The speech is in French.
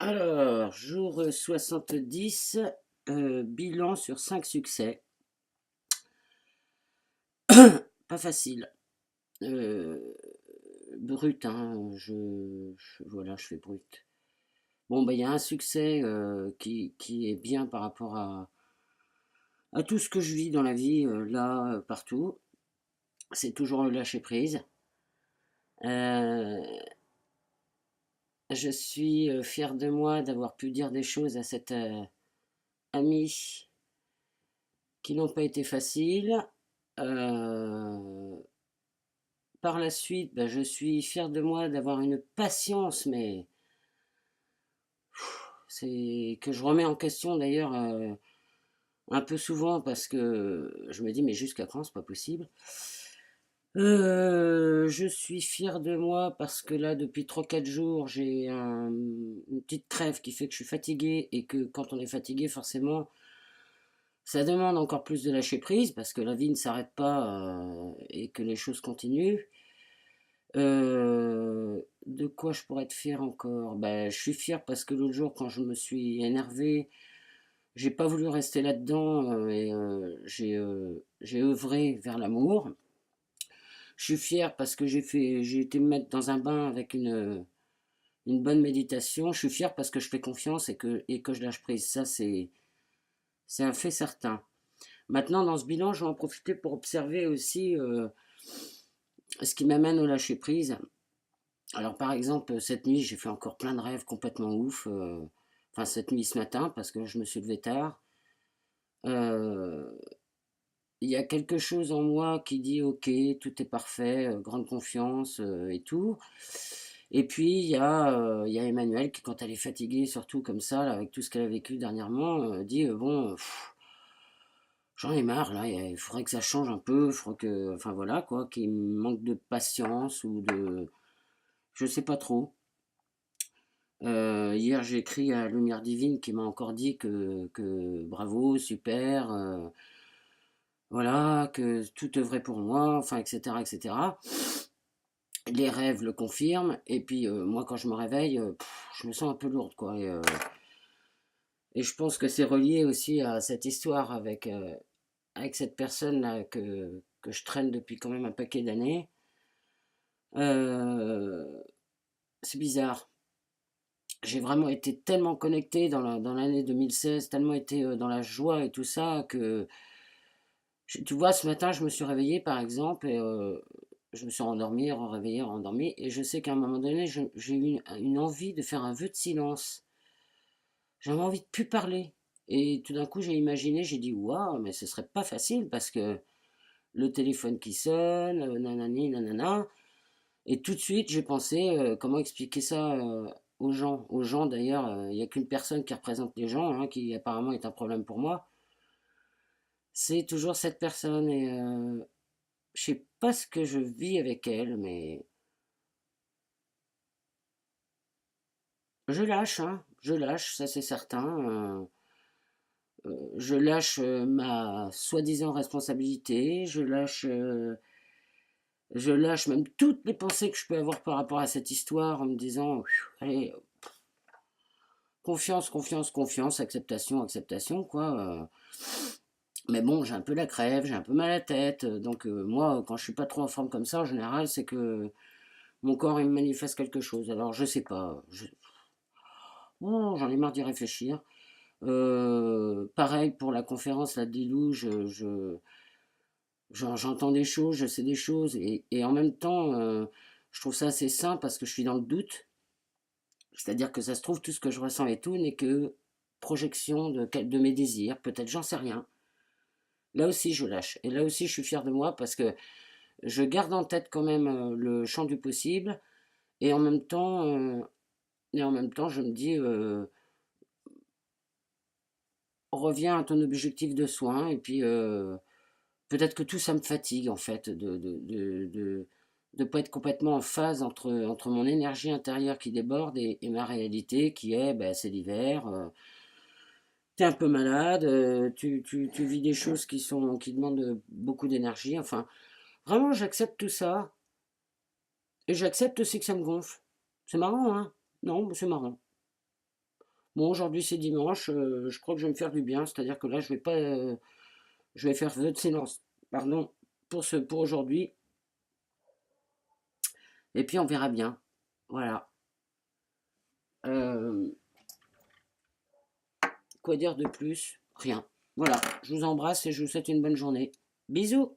Alors, jour 70, bilan sur 5 succès. Pas facile. Euh, Brut, hein, voilà, je fais brut. Bon, bah, il y a un succès qui est bien par rapport à tout ce que je vis dans la vie, là, partout. C'est toujours le lâcher prise. Euh, je suis fier de moi d'avoir pu dire des choses à cette amie qui n'ont pas été faciles. Euh, Par la suite, bah, je suis fier de moi d'avoir une patience, mais c'est que je remets en question d'ailleurs un peu souvent parce que je me dis mais jusqu'à quand c'est pas possible. Je suis fier de moi parce que là depuis 3 4 jours j'ai une petite crève qui fait que je suis fatigué et que quand on est fatigué forcément ça demande encore plus de lâcher prise parce que la vie ne s'arrête pas et que les choses continuent. De quoi je pourrais être fier encore? Ben, je suis fier parce que l'autre jour, quand je me suis énervé, j'ai pas voulu rester là-dedans et j'ai œuvré vers l'amour. Je suis fier parce que j'ai été me mettre dans un bain avec une bonne méditation. Je suis fier parce que je fais confiance et que je lâche prise. Ça, c'est un fait certain. Maintenant, dans ce bilan, je vais en profiter pour observer aussi ce qui m'amène au lâcher prise. Alors par exemple, cette nuit, j'ai fait encore plein de rêves complètement ouf. Enfin, cette nuit, ce matin, parce que je me suis levé tard. Euh, Il y a quelque chose en moi qui dit ok, tout est parfait, grande confiance et tout. Et puis il y a Emmanuel qui, quand elle est fatiguée, surtout comme ça, là, avec tout ce qu'elle a vécu dernièrement, dit bon, j'en ai marre là, il faudrait que ça change un peu, il faudrait que, enfin voilà quoi, qu'il manque de patience ou de, je sais pas trop. Hier, j'ai écrit à Lumière Divine qui m'a encore dit que bravo, super, voilà, que tout œuvrait pour moi, enfin, etc., etc. Les rêves le confirment, et puis moi, quand je me réveille, je me sens un peu lourde, quoi. Et je pense que c'est relié aussi à cette histoire avec cette personne-là que je traîne depuis quand même un paquet d'années. Euh, c'est bizarre. J'ai vraiment été tellement connecté dans l'année 2016, tellement été dans la joie et tout ça, que tu vois, ce matin, je me suis réveillé par exemple, et je me suis rendormi, réveillé, rendormi, et je sais qu'à un moment donné, j'ai eu une envie de faire un vœu de silence. J'avais envie de plus parler. Et tout d'un coup, j'ai imaginé, j'ai dit, waouh, mais ce serait pas facile parce que le téléphone qui sonne, nanani, nanana. Et tout de suite, j'ai pensé comment expliquer ça aux gens. Aux gens, d'ailleurs, il n'y a qu'une personne qui représente les gens, hein, qui apparemment est un problème pour moi. C'est toujours cette personne. Et je sais pas ce que je vis avec elle, mais je lâche, hein. Je lâche, ça c'est certain. Je lâche ma soi-disant responsabilité. Je lâche même toutes les pensées que je peux avoir par rapport à cette histoire en me disant, allez, confiance, confiance, confiance, acceptation, acceptation, quoi. Mais bon, j'ai un peu la crève, j'ai un peu mal à la tête. Donc, moi, quand je suis pas trop en forme comme ça, en général, c'est que mon corps, il me manifeste quelque chose. Alors, je sais pas. Oh, j'en ai marre d'y réfléchir. Pareil pour la conférence, la Lilou, j'entends des choses, je sais des choses. Et en même temps, je trouve ça assez sain parce que je suis dans le doute. C'est-à-dire que ça se trouve, tout ce que je ressens et tout n'est que projection de mes désirs. Peut-être, j'en sais rien. Là aussi, je lâche. Et là aussi, je suis fier de moi parce que je garde en tête quand même le champ du possible. Et en même temps, je me dis, reviens à ton objectif de soin. Et puis, peut-être que tout ça me fatigue, en fait, de pas être complètement en phase entre mon énergie intérieure qui déborde et ma réalité qui est, ben, c'est l'hiver. T'es un peu malade, tu vis des choses qui demandent beaucoup d'énergie. Enfin, vraiment, j'accepte tout ça. Et j'accepte aussi que ça me gonfle. C'est marrant, hein? Non, mais c'est marrant. Bon, aujourd'hui c'est dimanche, je crois que je vais me faire du bien, c'est-à-dire que là je vais pas, je vais faire vœu de silence, pardon, pour aujourd'hui, et puis on verra bien. Voilà. Euh, quoi dire de plus? Rien. Voilà, je vous embrasse et je vous souhaite une bonne journée. Bisous!